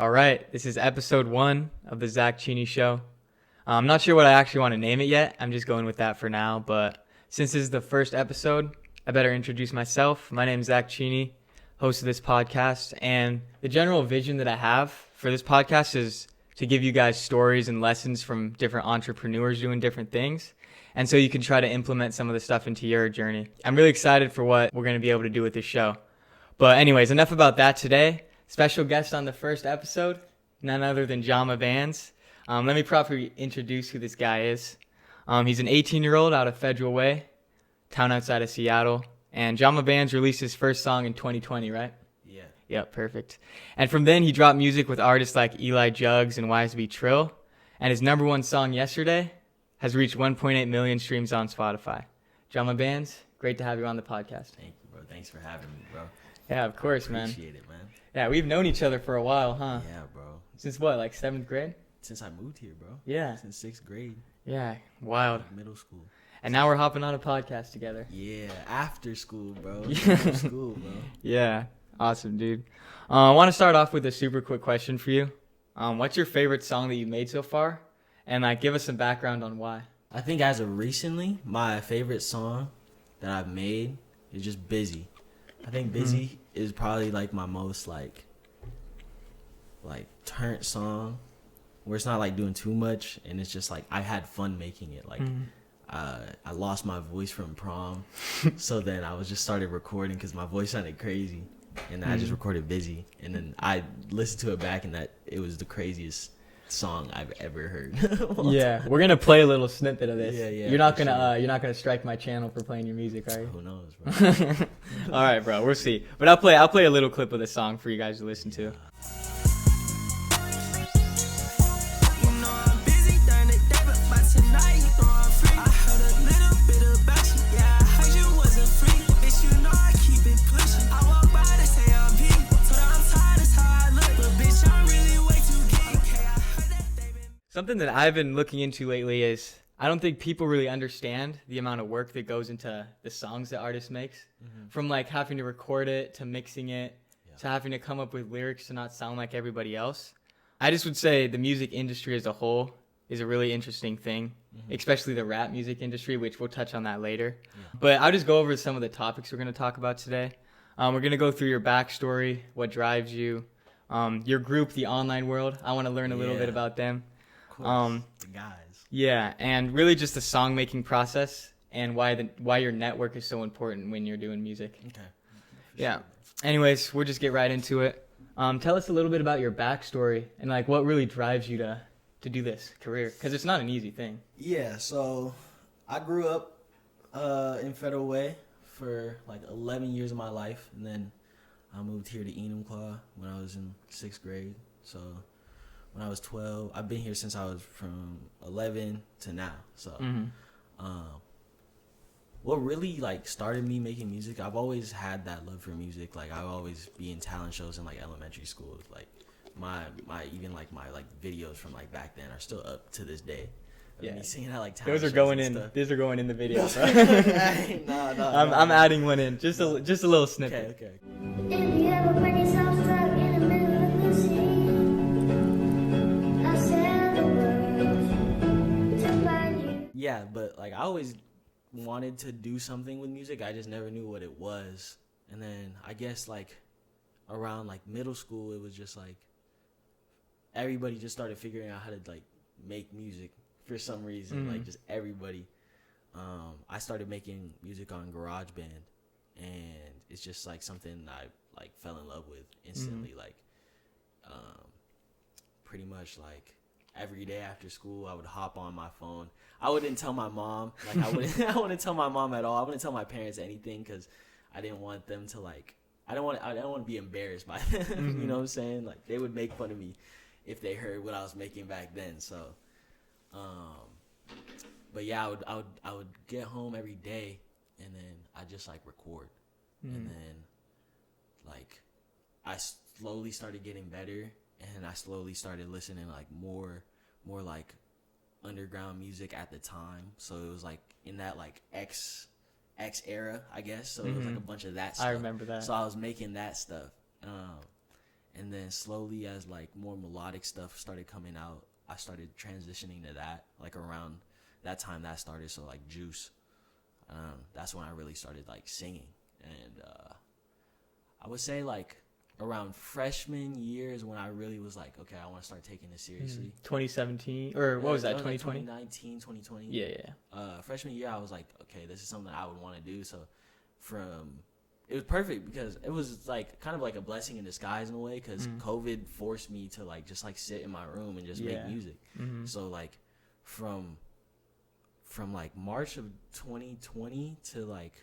All right, this is episode 1 of the Zack Cheney Show. I'm not sure what I actually want to name it yet. I'm just going with that for now. But since this is the first episode, I better introduce myself. My name is Zack Cheney, host of this podcast. And the general vision that I have for this podcast is to give you guys stories and lessons from different entrepreneurs doing different things. And so you can try to implement some of the stuff into your journey. I'm really excited for what we're going to be able to do with this show. But anyways, enough about that today. Special guest on the first episode, none other than Jammabands. Let me properly introduce who this guy is. He's an 18-year-old out of Federal Way, town outside of Seattle. And Jammabands released his first song in 2020, right? Yeah. Yep, perfect. And from then, he dropped music with artists like Eli Jugs and YSB Trill. And his number one song, Yesterday, has reached 1.8 million streams on Spotify. Jammabands, great to have you on the podcast. Thank you, bro. Thanks for having me, bro. Yeah, of course, man. Appreciate it, man. Yeah, we've known each other for a while, huh? Yeah, bro. Since what, like 7th grade? Since I moved here, bro. Yeah. Since 6th grade. Yeah, wild. Middle school. And now we're hopping on a podcast together. Yeah, after school, bro. Yeah. After school, bro. Yeah, awesome, dude. I want to start off with a super quick question for you. What's your favorite song that you've made so far? And like, give us some background on why. I think as of recently, my favorite song that I've made is just Busy. I think Busy is probably like my most like turnt song where it's not like doing too much and it's just like I had fun making it. Like I lost my voice from prom, so then I was just started recording because my voice sounded crazy, and I just recorded Busy, and then I listened to it back and that it was the craziest song I've ever heard. Yeah, we're gonna play a little snippet of this. Yeah, You're not gonna strike my channel for playing your music, are you? Who knows, bro? All right, bro. We'll see. But I'll play a little clip of the song for you guys to listen to. Something that I've been looking into lately is I don't think people really understand the amount of work that goes into the songs that artists makes. From like having to record it to mixing it to having to come up with lyrics to not sound like everybody else. I just would say the music industry as a whole is a really interesting thing, especially the rap music industry, which we'll touch on that later. But I'll just go over some of the topics we're going to talk about today. We're going to go through your backstory, what drives you, your group, the online world. I want to learn a little bit about them. The guys. Yeah, and really just the song making process and why your network is so important when you're doing music. Okay. Yeah. Anyways, we'll just get right into it. Tell us a little bit about your backstory and like what really drives you to do this career, because it's not an easy thing. Yeah, so I grew up in Federal Way for like 11 years of my life, and then I moved here to Enumclaw when I was in 6th grade. So when I was 12, I've been here since I was from 11 to now. So what really like started me making music, I've always had that love for music. Like I would always be in talent shows in like elementary school. Like my videos from like back then are still up to this day. Yeah, me singing at like talent those are shows going and in. stuff. These are going in the video, bro. No, I'm adding one in. Just a little snippet. Okay. If you ever find yourself stuck in the middle of the sea, I said the words to find you. Yeah, but like I always wanted to do something with music. I just never knew what it was. And then I guess like around like middle school, it was just like everybody just started figuring out how to like make music for some reason. Like just everybody. I started making music on GarageBand, and it's just like something I like fell in love with instantly. Like pretty much like every day after school I would hop on my phone. I wouldn't tell my mom, like I wouldn't tell my mom at all. I wouldn't tell my parents anything because I didn't want them to like I don't want to be embarrassed by them. You know what I'm saying? Like they would make fun of me if they heard what I was making back then. So but yeah, I would get home every day, and then I just like record, and then like I slowly started getting better, and I slowly started listening like more like underground music at the time. So it was like in that like X era, I guess. So it was like a bunch of that stuff. I remember that. So I was making that stuff, And then slowly, as like more melodic stuff started coming out, I started transitioning to that. Like around that time that started, so like Juice, that's when I really started like singing. And I would say like around freshman year is when I really was like, okay, I want to start taking this seriously. 2017 or what was that? 2020? 2019, 2020. Yeah. Freshman year, I was like, okay, this is something I would want to do. So it was perfect because it was like kind of like a blessing in disguise in a way, because COVID forced me to like just like sit in my room and just make music. So like from like March of 2020 to like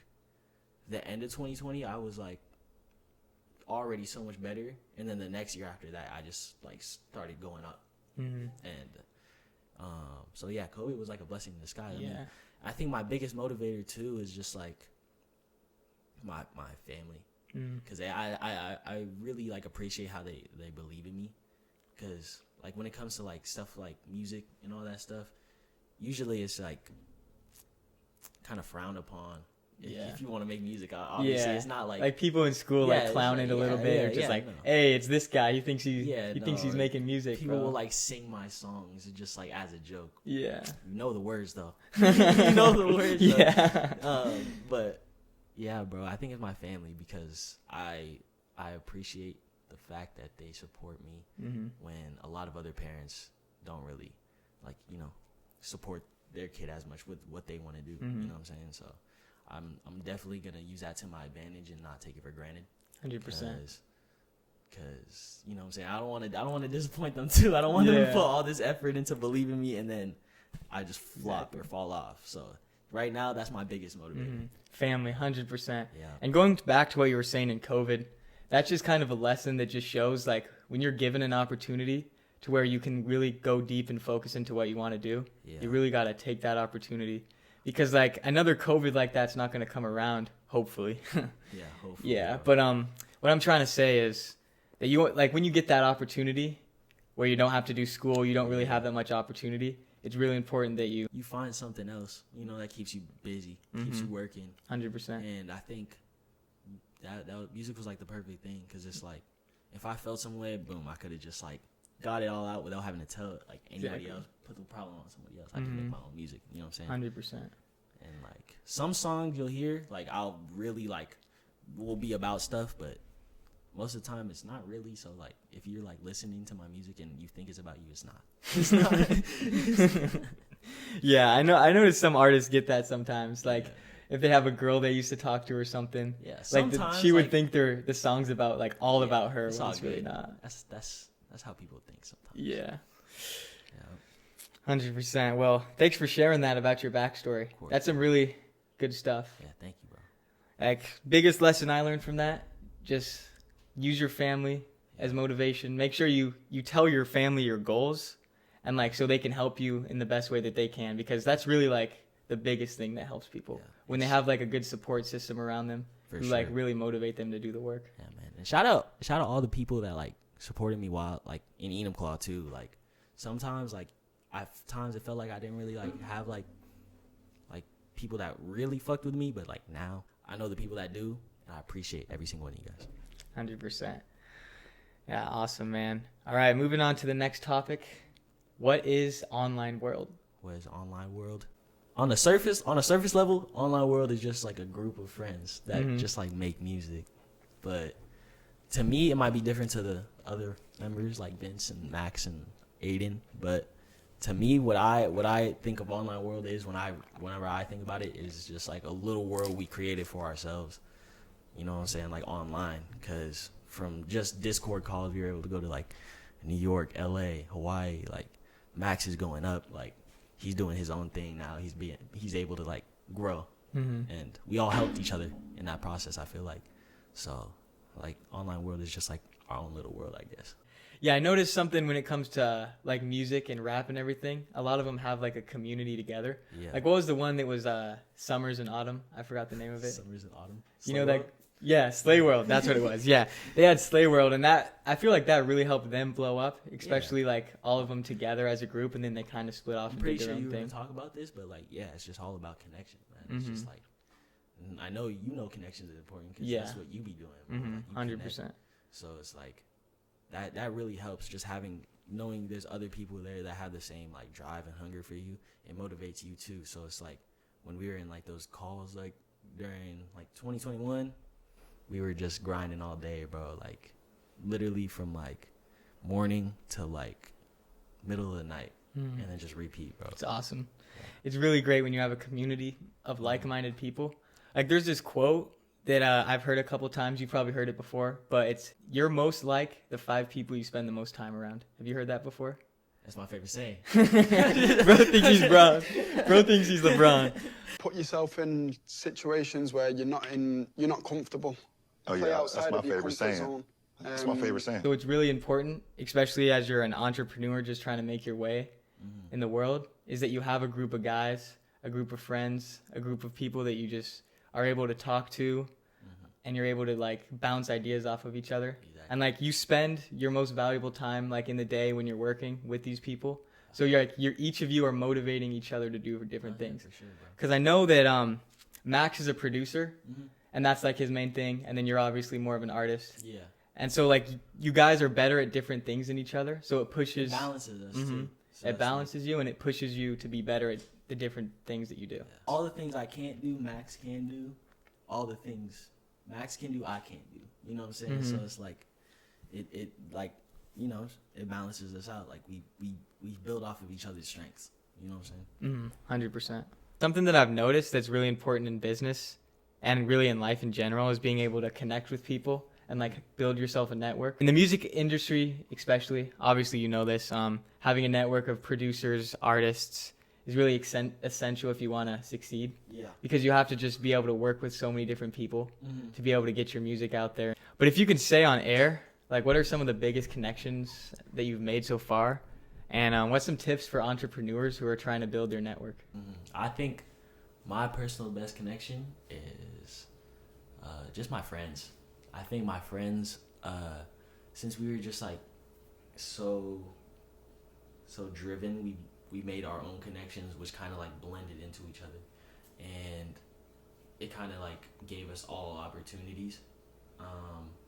the end of 2020, I was like already so much better. And then the next year after that, I just like started going up. And so yeah, COVID was like a blessing in disguise. Yeah. I mean, I think my biggest motivator too is just like my family, because I really like appreciate how they believe in me, because like when it comes to like stuff like music and all that stuff, usually it's like kind of frowned upon. If you want to make music, obviously it's not like people in school like clown it a little bit, or just like, hey, it's this guy. He thinks he's making music. People bro. will like sing my songs just like as a joke. Yeah, you know the words though. You know the words. Yeah. But yeah, bro, I think it's my family, because I appreciate the fact that they support me when a lot of other parents don't really like, support their kid as much with what they want to do. You know what I'm saying? So I'm definitely gonna use that to my advantage and not take it for granted. 100%. Because you know what I'm saying, I don't want to disappoint them too. I don't want them to put all this effort into believing me and then I just flop or fall off. So right now, that's my biggest motivator. Family, 100%. Yeah. And going back to what you were saying in COVID, that's just kind of a lesson that just shows like when you're given an opportunity to where you can really go deep and focus into what you want to do, you really got to take that opportunity, because like another COVID like that's not going to come around, hopefully. Hopefully. Yeah, but what I'm trying to say is that you like when you get that opportunity where you don't have to do school, you don't really have that much opportunity. It's really important that you find something else, that keeps you busy, keeps you working. 100%. And I think that music was like the perfect thing, because it's like if I felt some way, boom, I could have just like got it all out without having to tell like anybody else, put the problem on somebody else. I can make my own music. You know what I'm saying? 100%. And like some songs you'll hear, like I'll really like will be about stuff, but most of the time it's not really. So like if you're like listening to my music and you think it's about you, it's not. It's not. Yeah, I know. I noticed some artists get that sometimes. Like if they have a girl they used to talk to or something. Yeah, like she would think the song's about like all about her. It's when all it's really good. not. That's how people think sometimes. Yeah. 100%. Well, thanks for sharing that about your backstory. That's some really good stuff. Yeah, thank you, bro. Like biggest lesson I learned from that, just use your family as motivation. Make sure you tell your family your goals, and like so they can help you in the best way that they can, because that's really like the biggest thing that helps people when they have like a good support system around them who like really motivate them to do the work. Yeah, man. And shout out all the people that like supported me while like in Enumclaw too. Like sometimes like it felt like I didn't really like have like people that really fucked with me, but like now I know the people that do, and I appreciate every single one of you guys. 100%. Yeah, awesome, man. All right, moving on to the next topic. What is online world? What is online world? On a surface level, online world is just like a group of friends that just like make music. But to me, it might be different to the other members like Vince and Max and Aiden. But to me, what I think of online world is whenever I think about it is just like a little world we created for ourselves. You know what I'm saying? Like online, because from just Discord calls, we were able to go to like New York, LA, Hawaii. Like Max is going up, like he's doing his own thing now. He's able to like grow, and we all helped each other in that process. I feel like, so like online world is just like our own little world, I guess. Yeah, I noticed something when it comes to like music and rap and everything. A lot of them have like a community together. Yeah. Like what was the one that was Summers and Autumn? I forgot the name of it. Summers and Autumn. You know that? Yeah, Slay World. That's what it was. Yeah, they had Slay World, and that I feel like that really helped them blow up, especially like all of them together as a group, and then they kind of split off and did their own thing. I'm pretty sure you were gonna talk about this, but like, yeah, it's just all about connection, man. It's just like, I know connections is important because that's what you be doing. 100%. So it's like, that really helps. Just knowing there's other people there that have the same like drive and hunger for you, it motivates you too. So it's like when we were in like those calls like during like 2021, we were just grinding all day, bro. Like literally from like morning to like middle of the night, and then just repeat, bro. It's awesome. It's really great when you have a community of like-minded people. Like there's this quote that I've heard a couple times. You've probably heard it before, but it's you're most like the 5 people you spend the most time around. Have you heard that before? That's my favorite saying. Bro thinks he's Bron. Bro thinks he's LeBron. Put yourself in situations where you're not comfortable. Oh Play yeah, that's outside my of your favorite comfort saying. zone. That's my favorite saying. So it's really important, especially as you're an entrepreneur just trying to make your way in the world, is that you have a group of guys, a group of friends, a group of people that you just are able to talk to, and you're able to like bounce ideas off of each other. Exactly. And like you spend your most valuable time like in the day when you're working with these people. So you're each of you are motivating each other to do different things. For sure, bro. Because I know that Max is a producer, and that's like his main thing. And then you're obviously more of an artist. Yeah. And so like you guys are better at different things than each other. So it pushes, It balances us too. So it it's balances you, and it pushes you to be better at the different things that you do. like, all the things I can't do, Max can do. All the things Max can do, I can't do. You know what I'm saying? So it's like, it like, you know, it balances us out. Like we build off of each other's strengths. You know what I'm saying? 100%. Something that I've noticed that's really important in business and really in life in general is being able to connect with people and like build yourself a network. In the music industry, especially, obviously you know this, having a network of producers, artists is really essential if you want to succeed. Yeah. Because you have to just be able to work with so many different people to be able to get your music out there. But if you can say on air, like what are some of the biggest connections that you've made so far? And what's some tips for entrepreneurs who are trying to build their network? I think my personal best connection is just my friends. I think my friends, since we were just like so driven, we made our own connections, which kind of like blended into each other, and it kind of like gave us all opportunities.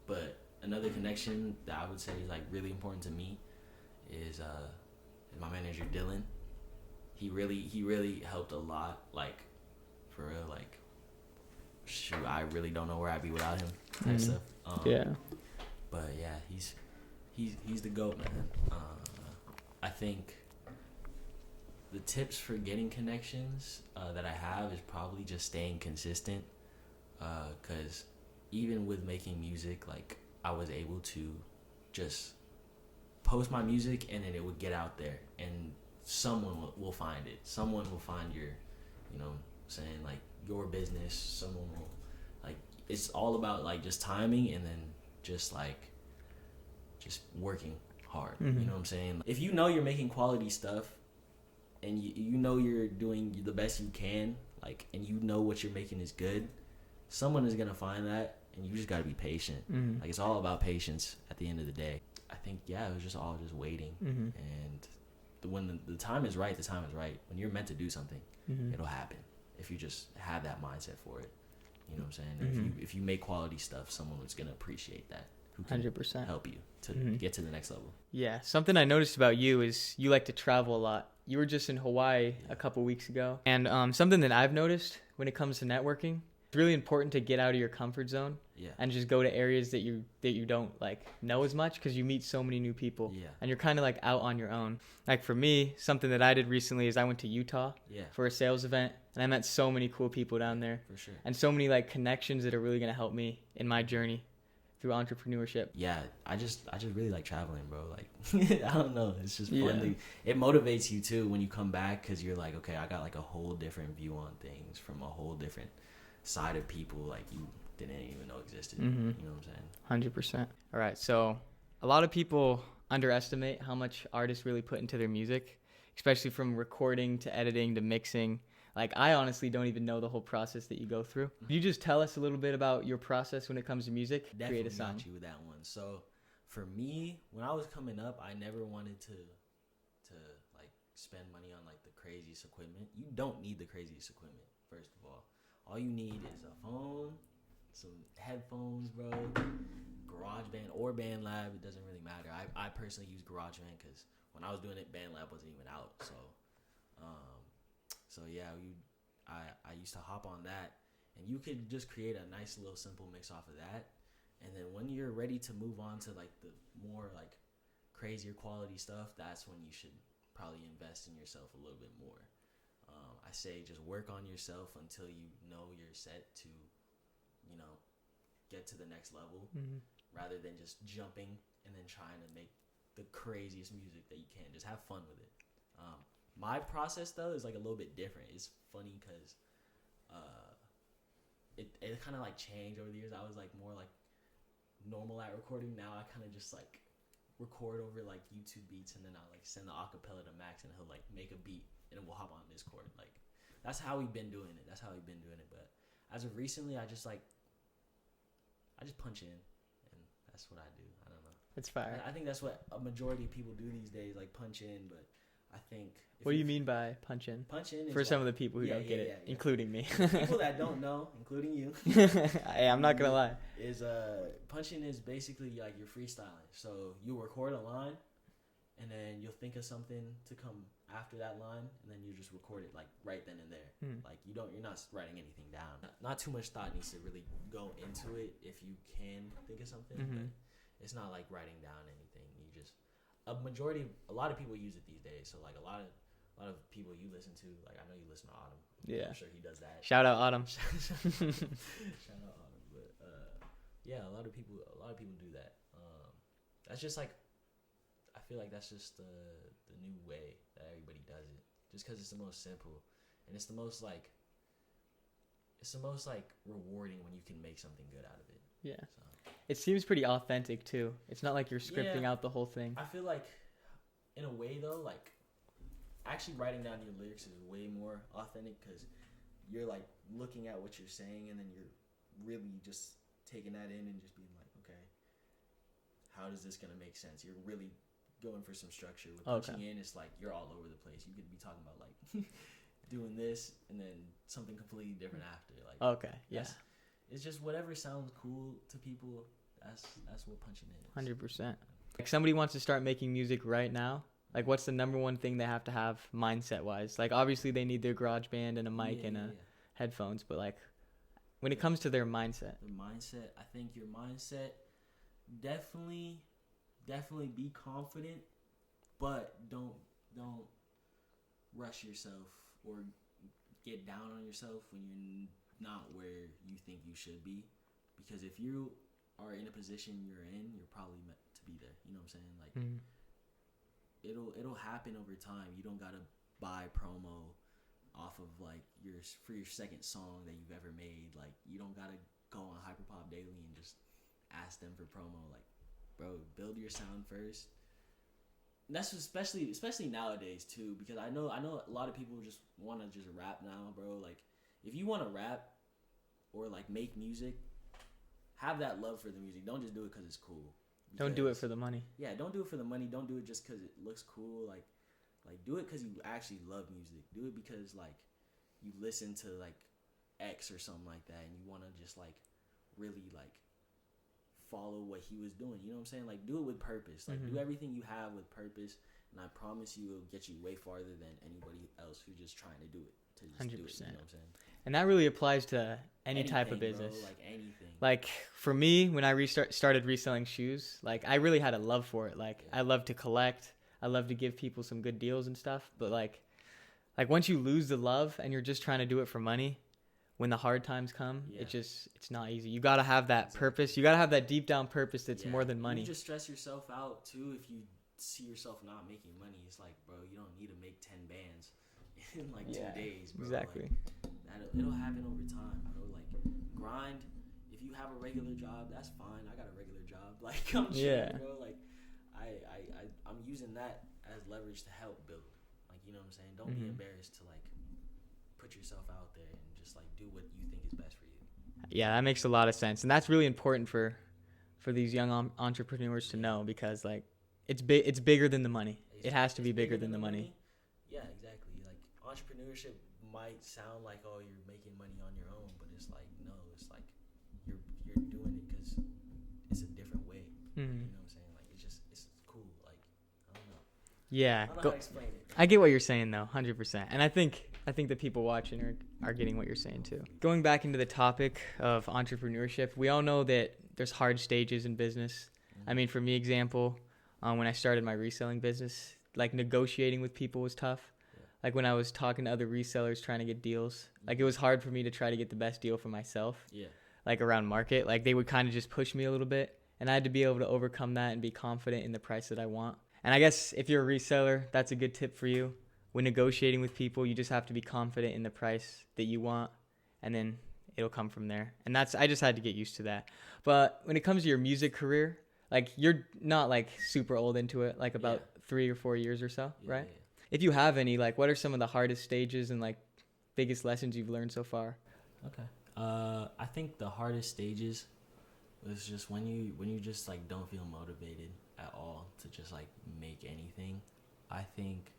But another connection that I would say is like really important to me is my manager Dylan. He really helped a lot, like for real, like shoot, I really don't know where I'd be without him type stuff. Yeah. But yeah, he's the GOAT, man. I think the tips for getting connections that I have is probably just staying consistent. Cause even with making music, like I was able to just post my music and then it would get out there and someone will find it. Someone will find your, you know, saying like your business. Someone will like. It's all about like just timing and then just working hard. You know what I'm saying? If you know you're making quality stuff and you know you're doing the best you can, like, and you know what you're making is good, someone is gonna find that, and you just gotta be patient. Like it's all about patience at the end of the day. I think it was just all just waiting, and when the time is right, the time is right. When you're meant to do something, it'll happen. If you just have that mindset for it, you know what I'm saying. If you make quality stuff, someone is gonna appreciate that. Who can 100%. help you to get to the next level. Yeah. Something I noticed about you is you like to travel a lot. You were just in Hawaii a couple weeks ago, and something that I've noticed when it comes to networking, it's really important to get out of your comfort zone. Yeah. And just go to areas that you don't like know as much, because you meet so many new people. Yeah. And you're kind of like out on your own. Like for me, something that I did recently is I went to Utah for a sales event, and I met so many cool people down there. For sure. And so many like connections that are really going to help me in my journey through entrepreneurship. Yeah, I just really like traveling, bro. Like I don't know, it's just fun. Yeah. It motivates you too when you come back, because you're like, okay, I got like a whole different view on things from a whole different side of people like you didn't even know existed. You know what I'm saying? 100%. All right, so a lot of people underestimate how much artists really put into their music, especially from recording to editing to mixing. Like, I honestly don't even know the whole process that you go through. Could you just tell us a little bit about your process when it comes to music? Definitely Create a song. got you with that one. So for me, when I was coming up, I never wanted to like spend money on like the craziest equipment. You don't need the craziest equipment, first of all. All you need is a phone, some headphones, bro. GarageBand or BandLab, it doesn't really matter. I personally use GarageBand because when I was doing it, BandLab wasn't even out. So yeah, I used to hop on that, and you could just create a nice little simple mix off of that. And then when you're ready to move on to like the more like crazier quality stuff, that's when you should probably invest in yourself a little bit more. I say just work on yourself until you know you're set to, get to the next level, rather than just jumping and then trying to make the craziest music that you can. Just have fun with it. My process though is like a little bit different. It's funny because it kind of like changed over the years. I was like more like normal at recording. Now I kind of just like record over like YouTube beats, and then I like send the acapella to Max, and he'll like make a beat, and then we'll hop on Discord. Like that's how we've been doing it. But as of recently, I just punch in, and that's what I do. I don't know. It's fire. I think that's what a majority of people do these days, like punch in. But I think What do you mean by punch in? punch in is For some like, of the people who don't get it, yeah. including me. People that don't know, including you. Hey, I'm not gonna lie. Is punching is basically like you're freestyling. So you record a line, and then you'll think of something to come after that line, and then you just record it like right then and there. Like you're not writing anything down. Not too much thought needs to really go into it if you can think of something. But it's not like writing down anything. You just a lot of people use it these days. So like a lot of people you listen to, like I know you listen to Autumn. Yeah. I'm sure he does that. Shout out Autumn. Shout out Autumn. But yeah, a lot of people do that. That's just like, I feel like that's just the new way that everybody does it. Just because it's the most simple, and it's the most like rewarding when you can make something good out of it. Yeah. So It seems pretty authentic too. It's not like you're scripting Yeah. out the whole thing. I feel like, in a way though, like actually writing down your lyrics is way more authentic because you're like looking at what you're saying, and then you're really just taking that in and just being like, okay, how is this gonna make sense? You're really going for some structure. With punching in, it's like you're all over the place. You could be talking about like doing this and then something completely different after. Like Okay, yeah. It's just whatever sounds cool to people. That's what punching is. 100%. Like somebody wants to start making music right now. Like what's the number one thing they have to have mindset wise? Like obviously they need their garage band and a mic and headphones, but like when it comes to their mindset. I think your mindset, definitely be confident, but don't rush yourself or get down on yourself when you're not where you think you should be. Because if you are in a position you're in, you're probably meant to be there. You know what I'm saying? Like it'll happen over time. You don't gotta buy promo off of like your second song that you've ever made. Like you don't gotta go on Hyperpop Daily and just ask them for promo. Like, bro, build your sound first. And that's especially nowadays too, because I know a lot of people just want to just rap now, bro. Like if you want to rap or like make music, have that love for the music. Don't just do it because it's cool. Don't do it for the money. Yeah, don't do it for the money. Don't do it just because it looks cool. Like do it because you actually love music. Do it because like you listen to like X or something like that, and you want to just like really like follow what he was doing. You know what I'm saying? Like do it with purpose. Like do everything you have with purpose, and I promise you it'll get you way farther than anybody else who's just trying to do it. To just 100%. do it, you know what I'm saying? And that really applies to any type of Anything, business. bro, like anything. Like for me, when I started reselling shoes, like I really had a love for it. Like I love to collect. I love to give people some good deals and stuff. But like once you lose the love and you're just trying to do it for money, when the hard times come, it's not easy. You gotta have that purpose. You gotta have that deep down purpose that's more than money. You just stress yourself out too if you see yourself not making money. It's like, bro, you don't need to make 10 bands in like 2 days, bro. Exactly. Like, it'll happen over time, bro. Like grind. If you have a regular job, that's fine. I got a regular job. Like I'm chill, bro. Like I'm using that as leverage to help build. Like you know what I'm saying? Don't be embarrassed to like put yourself out there and just like do what you think is best for you. Yeah, that makes a lot of sense, and that's really important for these young entrepreneurs to know, because like it's bigger than the money. It has to be bigger than the money. Yeah, exactly. Like entrepreneurship might sound like, oh, you're making money on your own, but it's like, no, it's like you're You know what I'm saying? Like it's cool. Like I don't know. Yeah. I don't know how to explain it. I get what you're saying though, 100%. And I think the people watching are getting what you're saying too. Going back into the topic of entrepreneurship, we all know that there's hard stages in business. I mean, for me, example, when I started my reselling business, like negotiating with people was tough. Yeah. Like when I was talking to other resellers trying to get deals, like it was hard for me to try to get the best deal for myself. Yeah. Like around market, like they would kind of just push me a little bit, and I had to be able to overcome that and be confident in the price that I want. And I guess if you're a reseller, that's a good tip for you. When negotiating with people, you just have to be confident in the price that you want, and then it'll come from there. And I just had to get used to that. But when it comes to your music career, like you're not like super old into it, like about 3 or 4 years or so, right? Yeah. If you have any, like what are some of the hardest stages and like biggest lessons you've learned so far? Okay. I think the hardest stages was just when you just like don't feel motivated at all to just like make anything. I think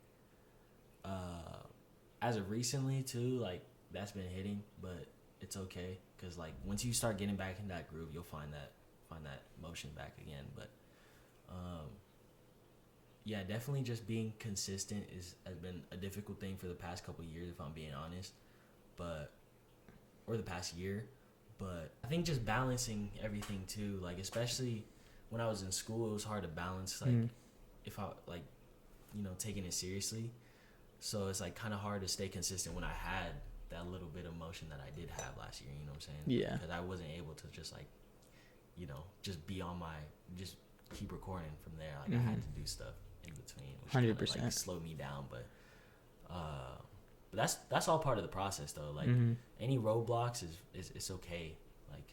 as of recently too, like that's been hitting, but it's okay because like once you start getting back in that groove, you'll find that motion back again. But yeah, definitely just being consistent has been a difficult thing for the past couple of years, if I'm being honest, or the past year. But I think just balancing everything too, like especially when I was in school, it was hard to balance like if I like taking it seriously. So it's like kind of hard to stay consistent when I had that little bit of motion that I did have last year, you know what I'm saying? Yeah. Because I wasn't able to just like, just be on just keep recording from there. Like I had to do stuff in between, which 100%. like slowed me down. But that's all part of the process though. Like any roadblocks is it's okay. Like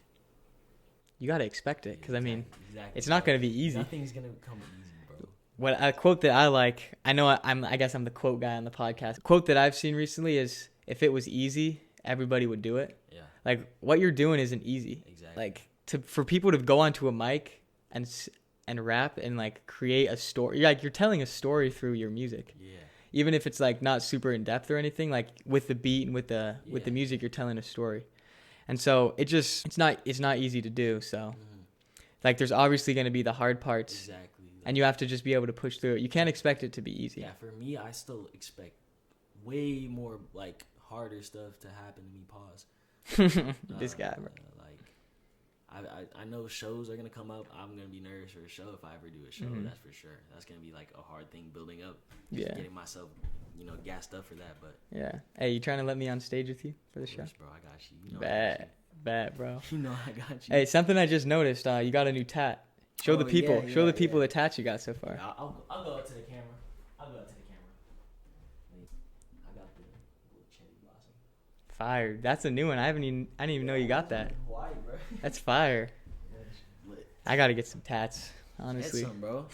you got to expect it because I mean, exactly. it's not going to be easy. Nothing's going to come easy, bro. What a quote that I like, I know I guess I'm the quote guy on the podcast. Quote that I've seen recently is, if it was easy, everybody would do it. Yeah. Like what you're doing isn't easy. Exactly. Like for people to go onto a mic and rap and like create a story, like you're telling a story through your music. Yeah. Even if it's like not super in depth or anything, like with the beat and with the music, you're telling a story. And so it's not easy to do. So like there's obviously going to be the hard parts. Exactly. And you have to just be able to push through it. You can't expect it to be easy. Yeah, for me, I still expect way more like harder stuff to happen to me. Pause. This guy, bro. Like, I know shows are gonna come up. I'm gonna be nervous for a show if I ever do a show. That's for sure. That's gonna be like a hard thing building up. Just getting myself, gassed up for that. But yeah. Hey, you trying to let me on stage with you for the show? course, bro, I got you. You know Bet, bro. You know I got you. Hey, something I just noticed. You got a new tat. Show the people. Show the people the tat you got so far. Yeah, I'll go up to the camera. I got the little cherry blossom. Fire. That's a new one. I didn't even know you got that. Why, bro? That's fire. Lit. I gotta get some tats. Honestly. Get some, bro.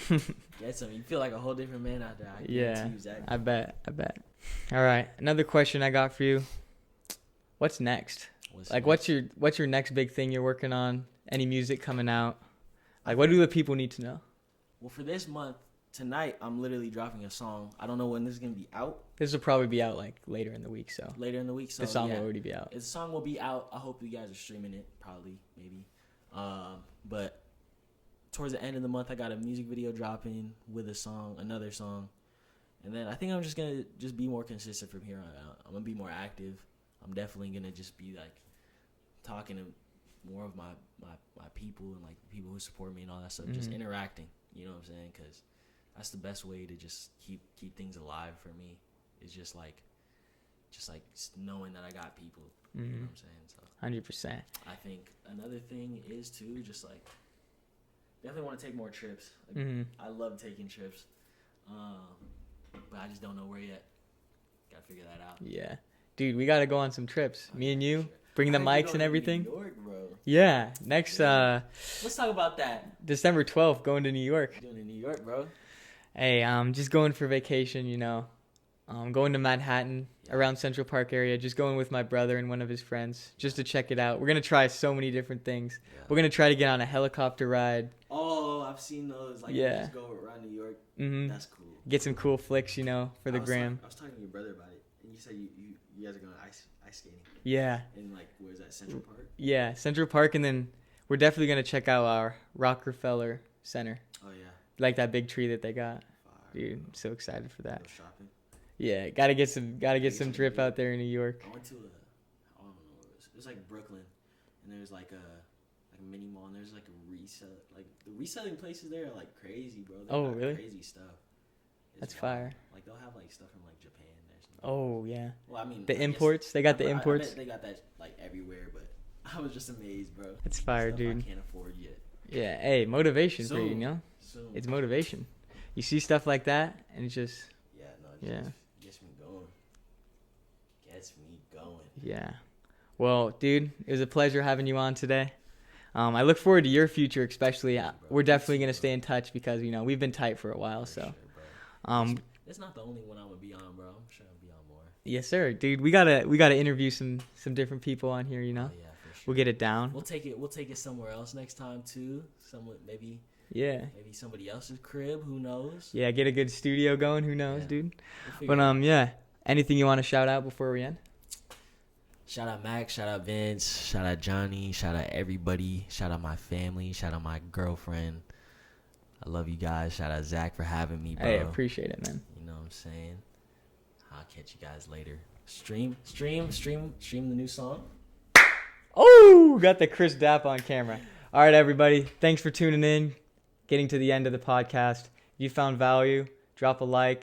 Get some. You feel like a whole different man out there. Yeah. You, Zach. I bet. All right. Another question I got for you. What's next? What's your next big thing you're working on? Any music coming out? Like, what do the people need to know? Well, for this month, tonight, I'm literally dropping a song. I don't know when this is going to be out. This will probably be out, like, later in the week, so. Later in the week, so the song will already be out. The song will be out. I hope you guys are streaming it, probably, maybe. But towards the end of the month, I got a music video dropping with another song. And then I think I'm just going to be more consistent from here on out. I'm going to be more active. I'm definitely going to just be, like, talking to more of my people and like people who support me and all that stuff, just interacting, you know what I'm saying? Because that's the best way to just keep things alive for me, is just like knowing that I got people, you know what I'm saying? So 100%. I think another thing is too, just like definitely want to take more trips. Like, I love taking trips, but I just don't know where yet. Gotta figure that out. Yeah, dude, we gotta go on some trips. Me and you. Sure. Bring the mics and everything. New York, bro. Yeah, next Let's talk about that. December 12th, going to New York. Doing in New York, bro. Hey, just going for vacation, going to Manhattan, around Central Park area, just going with my brother and one of his friends, just to check it out. We're gonna try so many different things. Yeah. We're gonna try to get on a helicopter ride. Oh, I've seen those. Like, you just go around New York. That's cool. Get some cool flicks, for the gram. I was talking to your brother about it, and you said you guys are going ice skating. Yeah. In like, where is that, Central Park? Yeah, Central Park, and then we're definitely gonna check out our Rockefeller Center. Oh yeah. Like that big tree that they got. Fire. Dude, I'm so excited for that. Go shopping. Yeah, gotta get some some drip New out there in New York. I went to I don't know where it was like Brooklyn, and there's like a mini mall, and there's like a resell, like the reselling places there are like crazy, bro. They Oh, got really? Crazy stuff. It's That's wild. fire. Like they'll have like stuff from like Japan there. Oh yeah. Well, I mean The I guess- imports. They got the I imports. bet they got that like everywhere, but I was just amazed, bro. It's fire, Stuff dude. I can't afford yet. Yeah. Hey, motivation for you, you Soon. know? Soon. It's motivation. You see stuff like that, and it's just Yeah, no, Yeah. just gets me going. Gets me going. yeah. Well, dude, it was a pleasure having you on today. I look forward to your future, especially. Yeah, bro. We're Me definitely too, gonna bro. stay in touch because we've been tight for a while. For So, sure, bro. um, It's not the only one I'm gonna be on, bro. I'm sure I'll be on more. yes, sir, dude. We gotta interview some different people on here. You know, Oh, yeah, for sure. we'll get it down. We'll take it somewhere else next time too. Someone maybe Yeah. somebody else's crib. Who knows? Yeah, get a good studio going. Who knows, Yeah. dude? We'll figure But it out. yeah. Anything you want to shout out before we end? Shout out Max. Shout out Vince. Shout out Johnny. Shout out everybody. Shout out my family. Shout out my girlfriend. I love you guys. Shout out Zach for having me, bro. Hey, appreciate it, man. You know what I'm saying? I'll catch you guys later. Stream the new song. Oh, got the Chris Dapp on camera. All right, everybody. Thanks for tuning in. Getting to the end of the podcast. If you found value, drop a like,